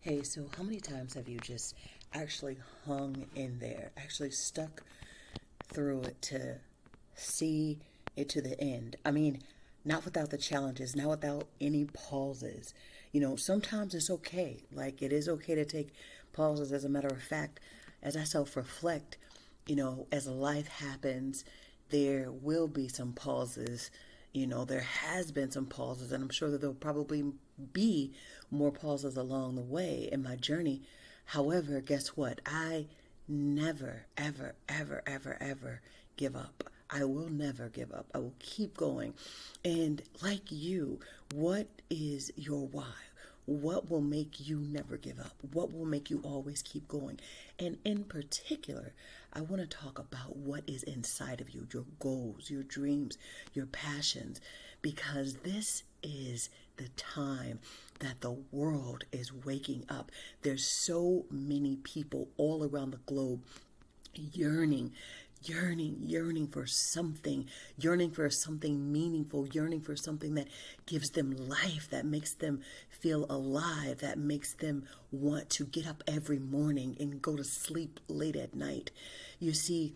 Hey, so how many times have you just actually hung in there, actually stuck through it to see it to the end? I mean, not without the challenges, not without any pauses. Sometimes it's okay. Like, it is okay to take pauses. As a matter of fact, as I self reflect, as life happens, there will be some pauses. There has been some pauses, and I'm sure that there'll probably be more pauses along the way in my journey. However, guess what? I never, ever, ever, ever, ever give up. I will never give up. I will keep going. And like you, what is your why? What will make you never give up? What will make you always keep going? And in particular, I want to talk about what is inside of you, your goals, your dreams, your passions, because this is the time that the world is waking up. There's so many people all around the globe yearning yearning for something meaningful, yearning for something that gives them life, that makes them feel alive, that makes them want to get up every morning and go to sleep late at night. You see,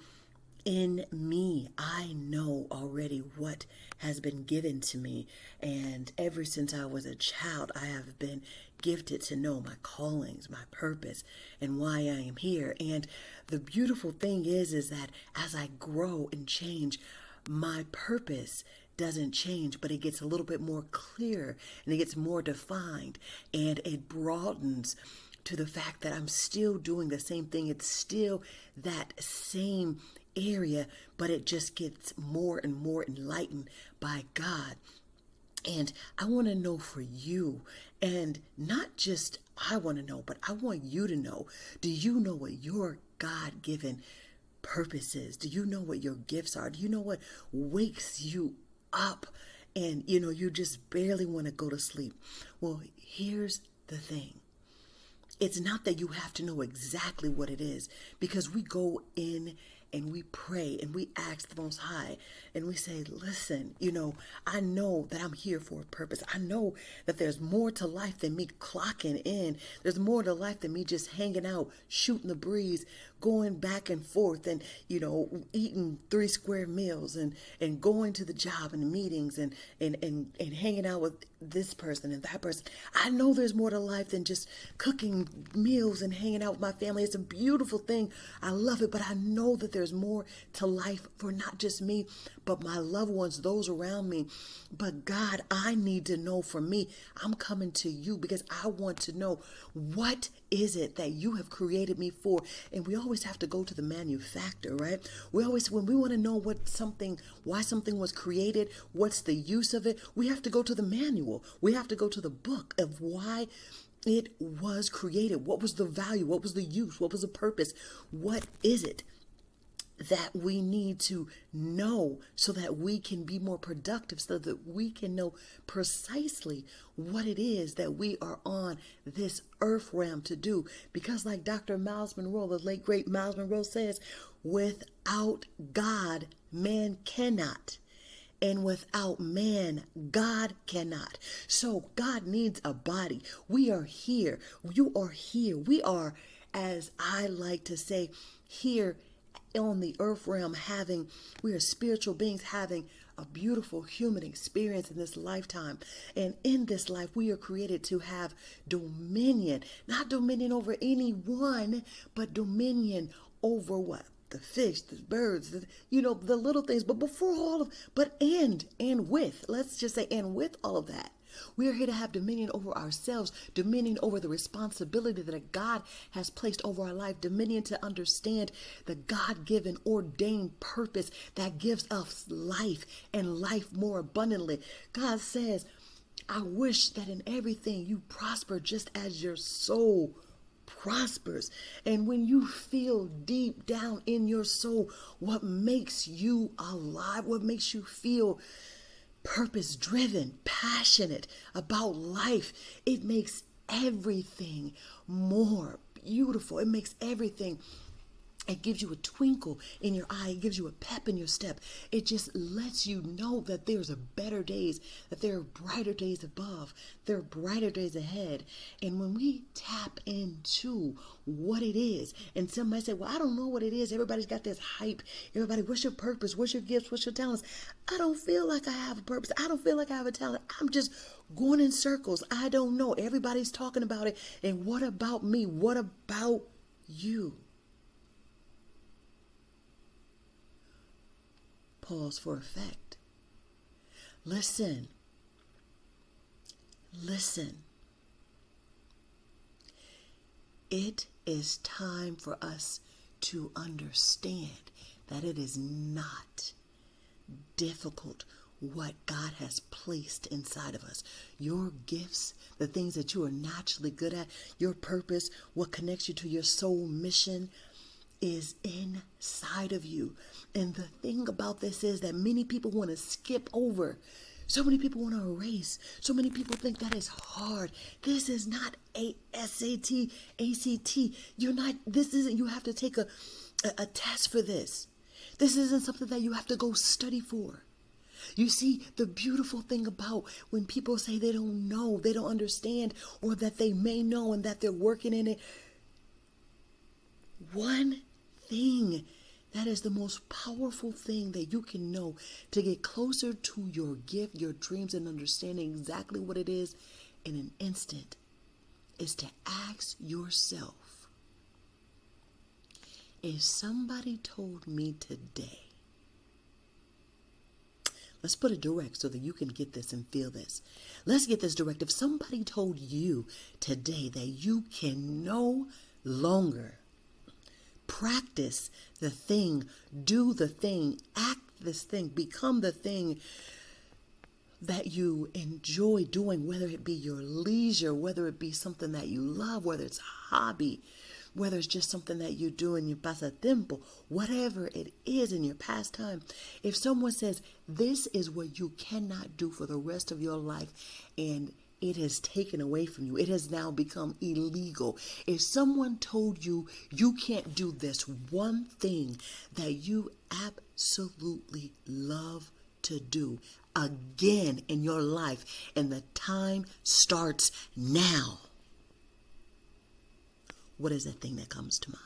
in me, I know already what has been given to me. And ever since I was a child, I have been gifted to know my callings, my purpose, and why I am here. And the beautiful thing is that as I grow and change, my purpose doesn't change, but it gets a little bit more clear and it gets more defined and it broadens to the fact that I'm still doing the same thing. It's still that same area, but it just gets more and more enlightened by God. And I want to know for you, and not just I want to know, but I want you to know. Do you know what your God-given purpose is? Do you know what your gifts are? Do you know what wakes you up? And you just barely want to go to sleep. Well, here's the thing. It's not that you have to know exactly what it is, because we go in and we pray and we ask the Most High and we say, listen, I know that I'm here for a purpose. I know that there's more to life than me clocking in. There's more to life than me just hanging out, shooting the breeze, going back and forth and, eating 3 square meals and going to the job and the meetings and hanging out with this person and that person. I know there's more to life than just cooking meals and hanging out with my family. It's a beautiful thing. I love it, but I know that there's more to life for not just me, but my loved ones, those around me. But God, I need to know for me. I'm coming to you because I want to know, what is it that you have created me for? And we always have to go to the manufacturer, right? When we want to know why something was created, what's the use of it, we have to go to the manual. We have to go to the book of why it was created. What was the value? What was the use? What was the purpose? What is it that we need to know so that we can be more productive, so that we can know precisely what it is that we are on this earth realm to do? Because like Dr. Miles Monroe, the late great Miles Monroe says, without God, man cannot. And without man, God cannot. So God needs a body. We are here. You are here. We are, as I like to say, here on the earth realm we are spiritual beings having a beautiful human experience in this lifetime. And in this life, we are created to have dominion, not dominion over anyone, but dominion over what? The fish, the birds, the little things. But let's just say, and with all of that, we are here to have dominion over ourselves, dominion over the responsibility that God has placed over our life, dominion to understand the God-given ordained purpose that gives us life and life more abundantly. God says, I wish that in everything you prosper just as your soul prospers. And when you feel deep down in your soul what makes you alive, what makes you feel purpose driven, passionate about life, it makes everything more beautiful. It makes everything It gives you a twinkle in your eye. It gives you a pep in your step. It just lets you know that there's a better days, that there are brighter days above, there are brighter days ahead. And when we tap into what it is, and somebody say, well, I don't know what it is. Everybody's got this hype. Everybody, what's your purpose? What's your gifts? What's your talents? I don't feel like I have a purpose. I don't feel like I have a talent. I'm just going in circles. I don't know. Everybody's talking about it. And what about me? What about you? Pause for effect. Listen. It is time for us to understand that it is not difficult what God has placed inside of us. Your gifts, the things that you are naturally good at, your purpose, what connects you to your soul mission, is inside of you. And the thing about this is that many people want to skip over. So many people want to erase. So many people think that is hard. This is not a SAT, ACT. You have to take a test for this. This isn't something that you have to go study for. You see, the beautiful thing about when people say they don't know, they don't understand, or that they may know and that they're working in it, one thing that is the most powerful thing that you can know to get closer to your gift, your dreams, and understanding exactly what it is in an instant is to ask yourself, if somebody told me today, let's put it direct so that you can get this and feel this. Let's get this direct. If somebody told you today that you can no longer practice the thing, do the thing, act this thing, become the thing that you enjoy doing, whether it be your leisure, whether it be something that you love, whether it's a hobby, whether it's just something that you do in your pasatiempo, whatever it is in your pastime. If someone says, this is what you cannot do for the rest of your life, and it has taken away from you, it has now become illegal. If someone told you you can't do this one thing that you absolutely love to do again in your life, and the time starts now, what is that thing that comes to mind?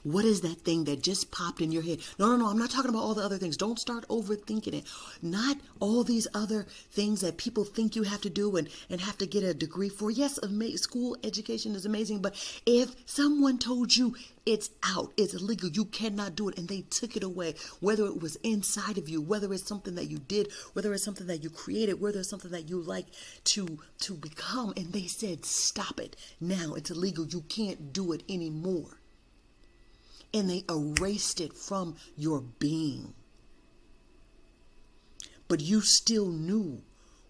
What is that thing that just popped in your head? No, I'm not talking about all the other things. Don't start overthinking it. Not all these other things that people think you have to do and have to get a degree for. Yes, school education is amazing, but if someone told you it's out, it's illegal, you cannot do it, and they took it away, whether it was inside of you, whether it's something that you did, whether it's something that you created, whether it's something that you like to become, and they said, stop it. Now it's illegal. You can't do it anymore. And they erased it from your being. But you still knew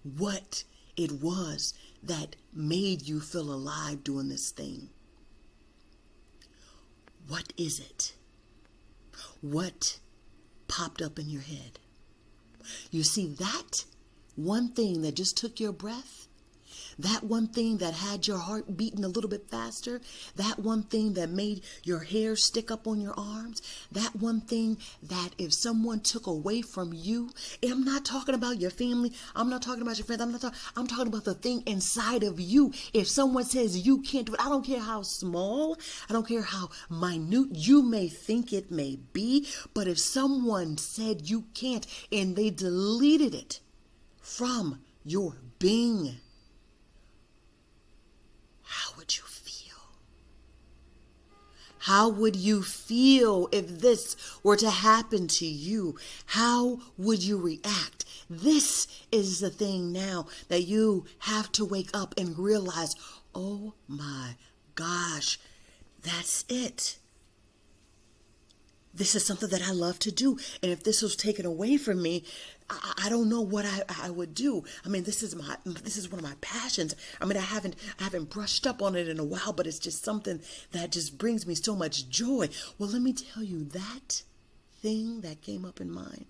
what it was that made you feel alive doing this thing. What is it? What popped up in your head? You see, that one thing that just took your breath, that one thing that had your heart beating a little bit faster, that one thing that made your hair stick up on your arms, that one thing that if someone took away from you, I'm not talking about your family, I'm not talking about your friends, I'm talking about the thing inside of you. If someone says you can't do it, I don't care how small, I don't care how minute you may think it may be, but if someone said you can't and they deleted it from your being, how would you feel? How would you feel if this were to happen to you? How would you react? This is the thing now that you have to wake up and realize, oh my gosh, that's it. This is something that I love to do. And if this was taken away from me, I don't know what I would do. I mean, this is one of my passions. I mean, I haven't brushed up on it in a while, but it's just something that just brings me so much joy. Well, let me tell you, that thing that came up in mind,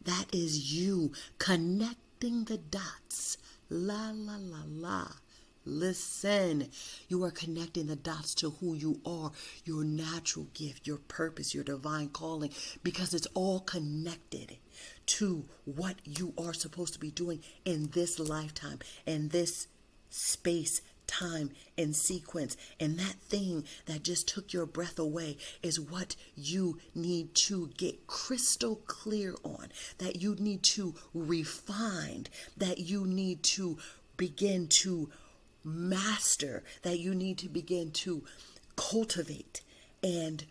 that is you connecting the dots. La, la, la, la. Listen, you are connecting the dots to who you are, your natural gift, your purpose, your divine calling, because it's all connected to what you are supposed to be doing in this lifetime, in this space, time, and sequence. And that thing that just took your breath away is what you need to get crystal clear on, that you need to refine, that you need to begin to master, that you need to begin to cultivate and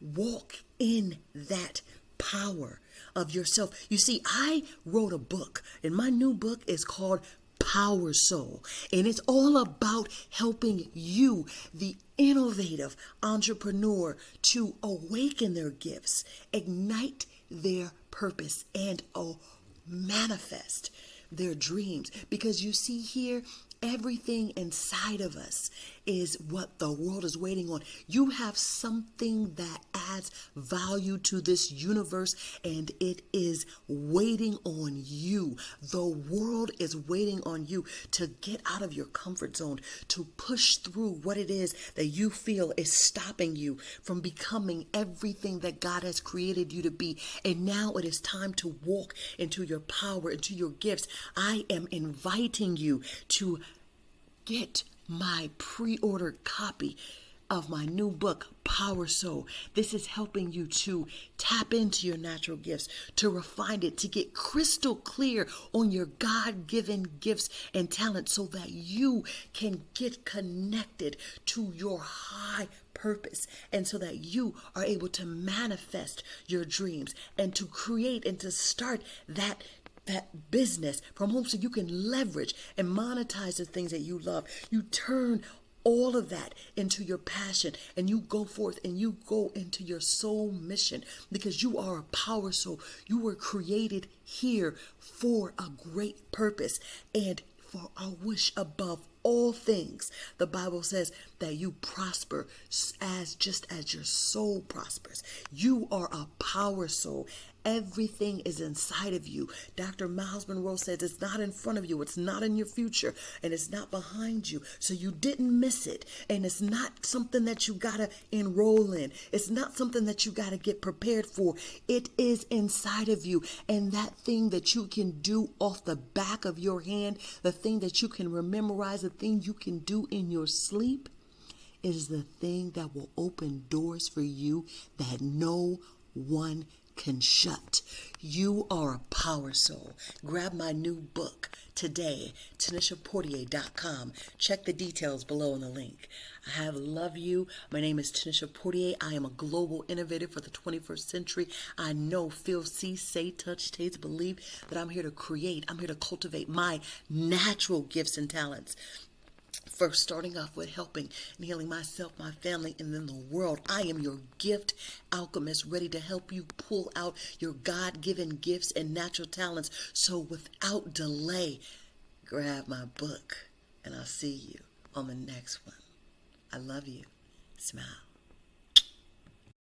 walk in that power of yourself. You see, I wrote a book, and my new book is called POWERSOUL, and it's all about helping you, the innovative entrepreneur, to awaken their gifts, ignite their purpose, and manifest their dreams. Because you see here, everything inside of us is what the world is waiting on. You have something that adds value to this universe, and it is waiting on you. The world is waiting on you to get out of your comfort zone, to push through what it is that you feel is stopping you from becoming everything that God has created you to be. And now it is time to walk into your power, into your gifts. I am inviting you to get my pre-ordered copy of my new book, POWERSOUL. This is helping you to tap into your natural gifts, to refine it, to get crystal clear on your God-given gifts and talents so that you can get connected to your high purpose, and so that you are able to manifest your dreams and to create and to start that business from home, so you can leverage and monetize the things that you love. You turn all of that into your passion, and you go forth and you go into your soul mission, because you are a power soul. You were created here for a great purpose and for a wish above all things. The Bible says that you prosper just as your soul prospers. You are a power soul. Everything is inside of you. Dr. Miles Monroe says it's not in front of you, it's not in your future, and it's not behind you. So you didn't miss it. And it's not something that you gotta enroll in. It's not something that you gotta get prepared for. It is inside of you. And that thing that you can do off the back of your hand, the thing that you can memorize, the thing you can do in your sleep, is the thing that will open doors for you that no one can shut. You are a power soul. Grab my new book today, TanishaPortier.com. Check the details below in the link. I love you. My name is Tanisha Portier. I am a global innovator for the 21st century. I know, feel, see, say, touch, taste, believe that I'm here to create. I'm here to cultivate my natural gifts and talents. First, starting off with helping and healing myself, my family, and then the world. I am your gift alchemist, ready to help you pull out your God-given gifts and natural talents. So without delay, grab my book, and I'll see you on the next one. I love you. Smile.